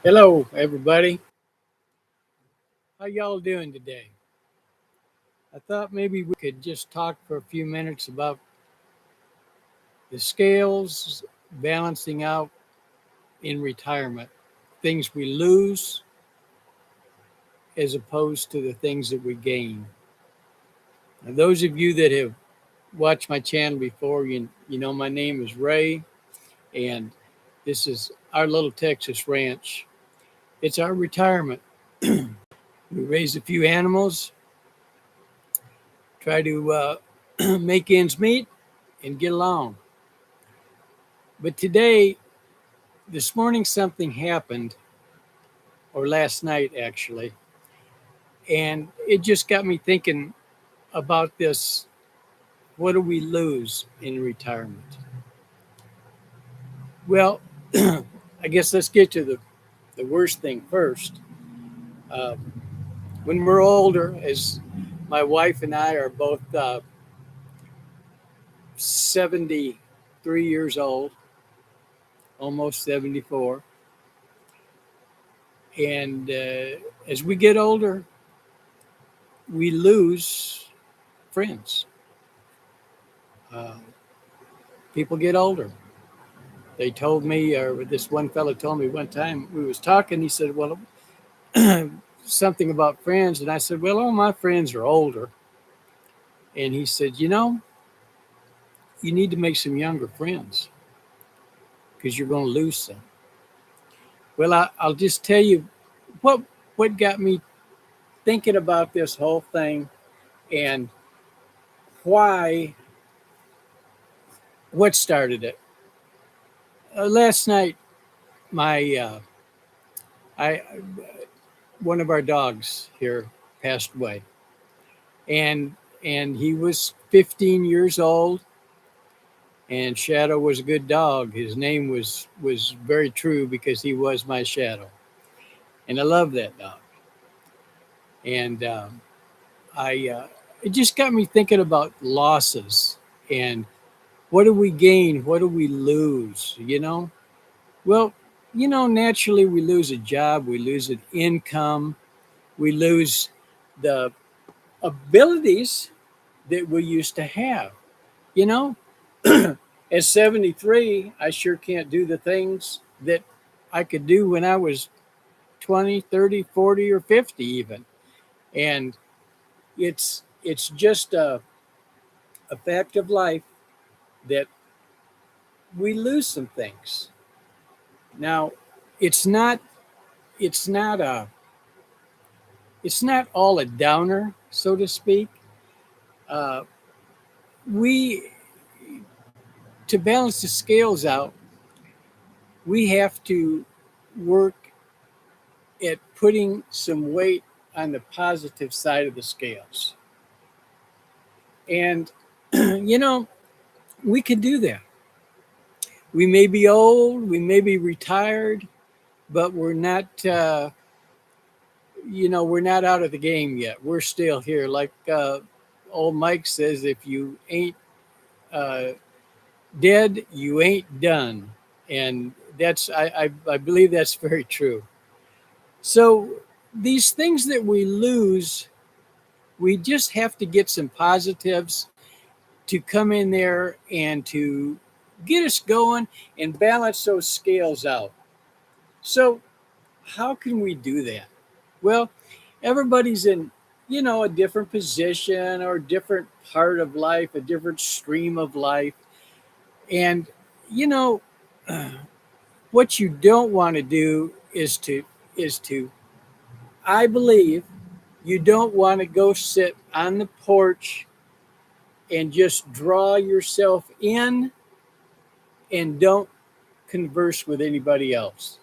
Hello, everybody. How y'all doing today? I thought maybe we could just talk for a few minutes about the scales balancing out in retirement, things we lose as opposed to the things that we gain. Now, those of you that have watched my channel before, you know my name is Ray, and this is Our Little Texas Ranch. It's our retirement. We raise a few animals, try to make ends meet, and get along. But today, this morning, something happened, or last night actually, and it just got me thinking about this. What do we lose in retirement? Well, I guess let's get to the worst thing first. Uh, when we're older, as my wife and I are both 73 years old, almost 74, and as we get older, we lose friends. Uh, People get older. They told me, or this one fellow told me one time we was talking. He said, "Well, something about friends," and I said, "Well, all my friends are older." And he said, you need to make some younger friends because you're going to lose some." Well, I'll just tell you what what got me thinking about this whole thing and why what started it. Last night, my I one of our dogs here passed away, and he was 15 years old, and Shadow was a good dog. His name was very true because he was my Shadow, and I love that dog. And I it just got me thinking about losses and what do we gain, what do we lose, well, naturally we lose a job, we lose an income, we lose the abilities that we used to have. You know, at 73, I sure can't do the things that I could do when I was 20, 30, 40, or 50 even. And it's just a fact of life that we lose some things. Now, it's not it's not a it's not all a downer, so to speak. Uh, we To balance the scales out, we have to work at putting some weight on the positive side of the scales. And, you know, we can do that. We may be old, we may be retired, but we're not out of the game yet. We're still here. Like old Mike says, if you ain't uh, dead, you ain't done. And I believe that's very true. So these things that we lose, we just have to get some positives to come in there and to get us going and balance those scales out. So how can we do that? Well, everybody's in, a different position or a different part of life, a different stream of life. And, you know, what you don't want to do is to I believe you don't want to go sit on the porch and just draw yourself in and don't converse with anybody else.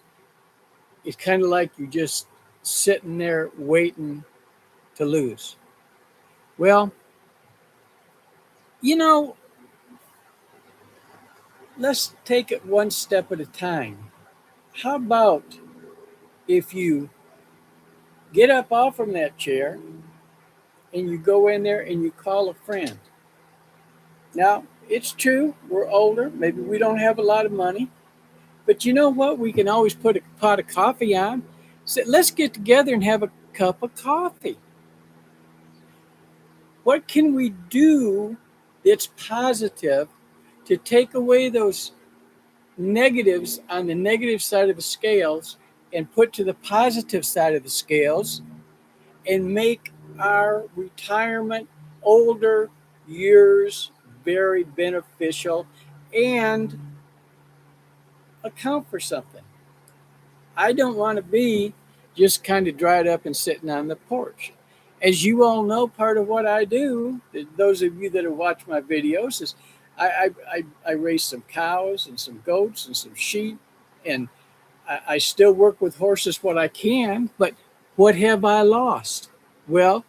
It's kind of like you're just sitting there waiting to lose. Well, you know, let's take it one step at a time. How about if you get up off from that chair and you go in there and you call a friend? Now, it's true, we're older, maybe we don't have a lot of money, But you know what? We can always put a pot of coffee on. So let's get together and have a cup of coffee. What can we do that's positive to take away those negatives on the negative side of the scales and put to the positive side of the scales and make our retirement older years very beneficial and account for something? I don't want to be just kind of dried up and sitting on the porch. As you all know, part of what I do, those of you that have watched my videos, is I raise some cows and some goats and some sheep, and I still work with horses what I can. But what have I lost? Well,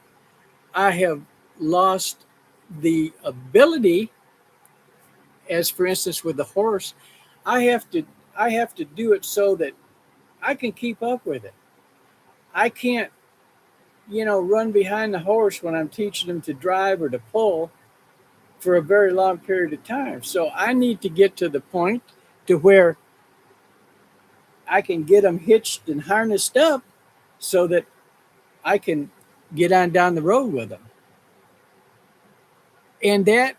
I have lost the ability, as for instance with the horse, I have to I have to do it so that I can keep up with it. I can't, run behind the horse when I'm teaching them to drive or to pull for a very long period of time. So I need to get to the point to where I can get them hitched and harnessed up so that I can get on down the road with them. And that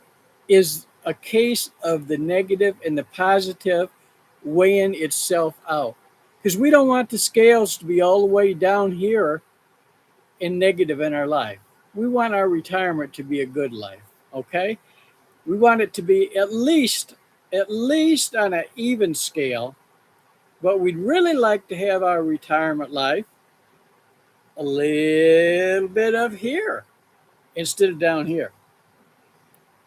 is a case of the negative and the positive weighing itself out. Because we don't want the scales to be all the way down here and negative in our life. We want our retirement to be a good life, okay? We want it to be at least on an even scale, but we'd really like to have our retirement life a little bit of here instead of down here.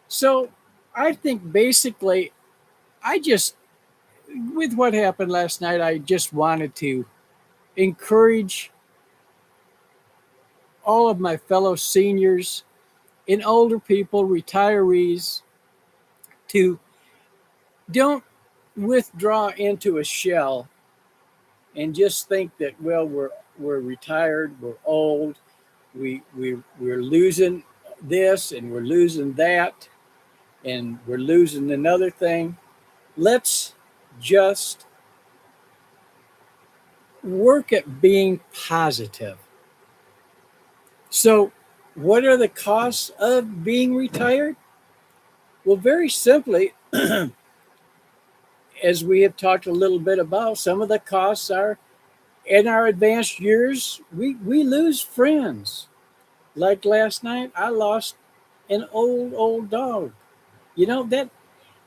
So I think basically, I just, with what happened last night, I just wanted to encourage all of my fellow seniors and older people, retirees, to don't withdraw into a shell and just think that, well, we're retired, we're old, we're losing this and we're losing that and we're losing another thing. Let's just work at being positive. So, what are the costs of being retired? Well, very simply, as we have talked a little bit about, some of the costs are in our advanced years, we lose friends. Like last night, I lost an old dog.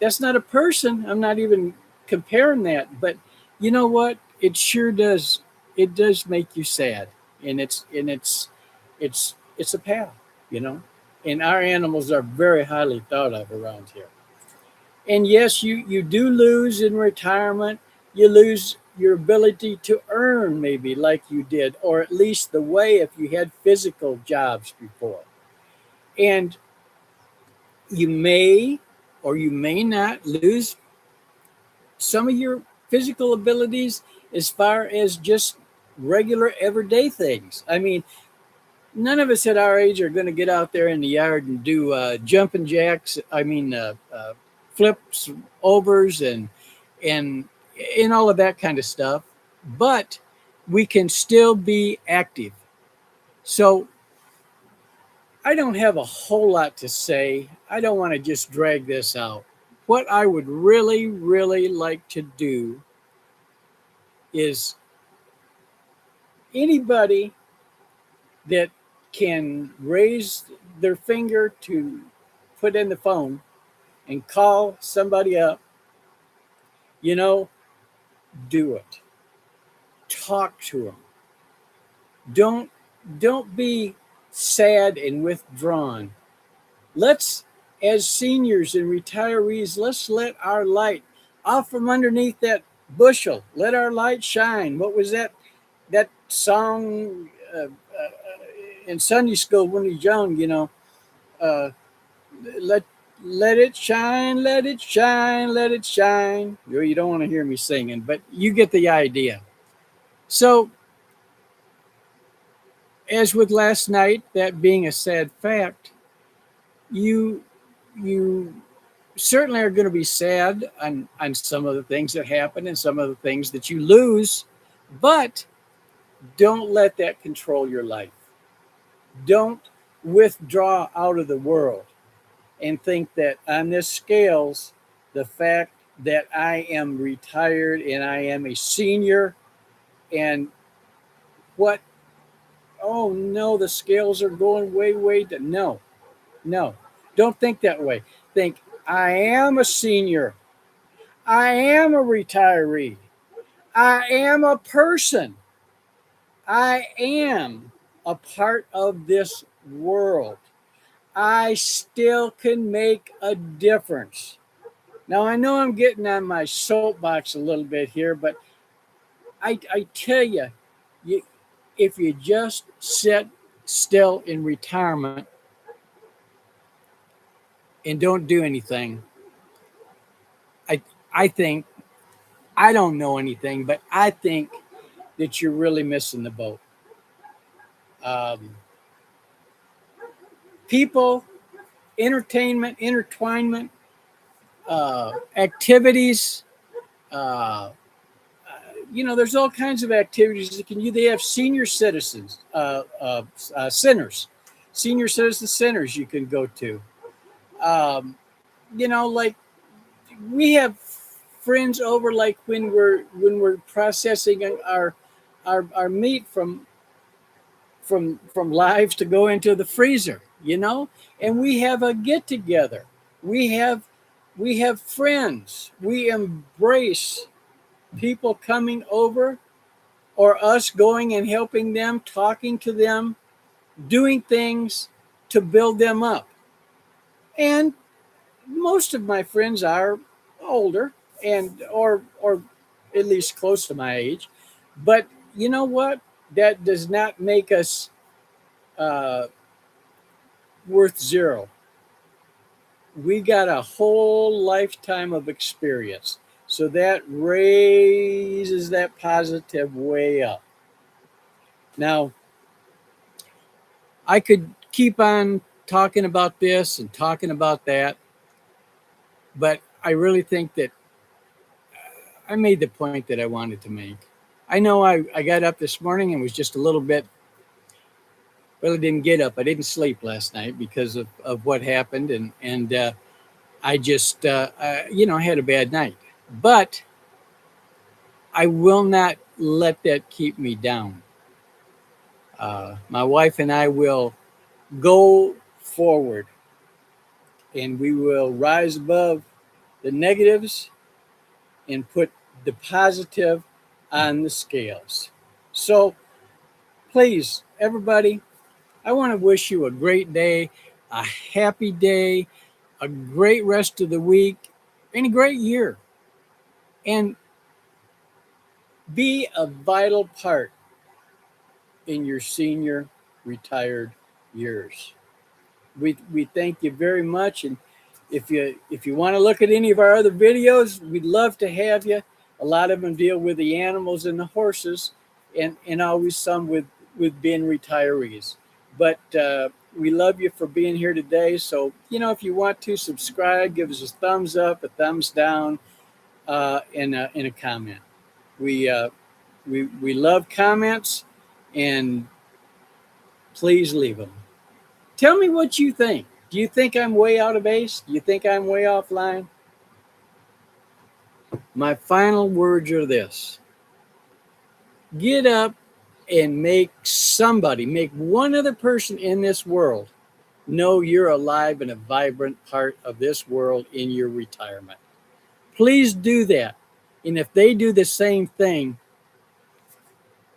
That's not a person. I'm not even comparing that, but you know what? It sure does. It does make you sad, and it's a pal, you know. And our animals are very highly thought of around here. And yes, you do lose in retirement. You lose your ability to earn, maybe like you did, or at least the way if you had physical jobs before. And you may or you may not lose some of your physical abilities as far as just regular everyday things. I mean, none of us at our age are going to get out there in the yard and do jumping jacks. Flips, overs, and and all of that kind of stuff. But we can still be active. So I don't have a whole lot to say. I don't want to just drag this out. What I would really, really like to do is anybody that can raise their finger to put in the phone and call somebody up, you know, do it. Talk to them. Don't be sad and withdrawn. Let's, as seniors and retirees, let's let our light off from underneath that bushel. Let our light shine. What was that song in Sunday school when he's young? Uh, let let it shine, let it shine, let it shine. You don't want to hear me singing, but you get the idea. So, as with last night, that being a sad fact, you you certainly are going to be sad on some of the things that happen and some of the things that you lose, but don't let that control your life. Don't withdraw out of the world and think that on this scales, the fact that I am retired and I am a senior and what, oh no, the scales are going way down. No, no, don't think that way. Think, I am a senior. I am a retiree. I am a person. I am a part of this world. I still can make a difference. Now, I know I'm getting on my soapbox a little bit here, but I tell you, if you just sit still in retirement and don't do anything, I, I think, I don't know anything, but I think that you're really missing the boat. Um, People, entertainment, intertwinement, activities, uh, there's all kinds of activities that can you. They have senior citizens, centers, senior citizen centers you can go to. Um, like we have friends over, like when we're processing our meat from lives to go into the freezer, and we have a get together. We have we have friends. We embrace people coming over or us going and helping them, talking to them, doing things to build them up. And most of my friends are older and or at least close to my age. But you know what? That does not make us uh, worth zero. We got a whole lifetime of experience. So that raises that positive way up. Now, I could keep on talking about this and talking about that, but I really think that I made the point that I wanted to make. I know I got up this morning and was just a little bit, well, I didn't get up. I didn't sleep last night because of what happened. And I just, I had a bad night. But I will not let that keep me down. My wife and I will go forward and we will rise above the negatives and put the positive on the scales. So please, everybody, I want to wish you a great day, a happy day, a great rest of the week, and a great year. And be a vital part in your senior retired years. We thank you very much. And if you want to look at any of our other videos, we'd love to have you. A lot of them deal with the animals and the horses, and always some with being retirees. But we love you for being here today. So if you want to subscribe, give us a thumbs up, a thumbs down, and a comment. We love comments, and please leave them. Tell me what you think. Do you think I'm way out of base? Do you think I'm way offline? My final words are this: get up and make one other person in this world know you're alive and a vibrant part of this world in your retirement. Please do that. And if they do the same thing,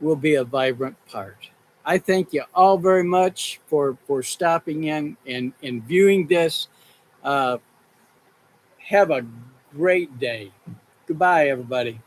we'll be a vibrant part. I thank you all very much for stopping in and viewing this. Uh, have a great day. Goodbye, everybody.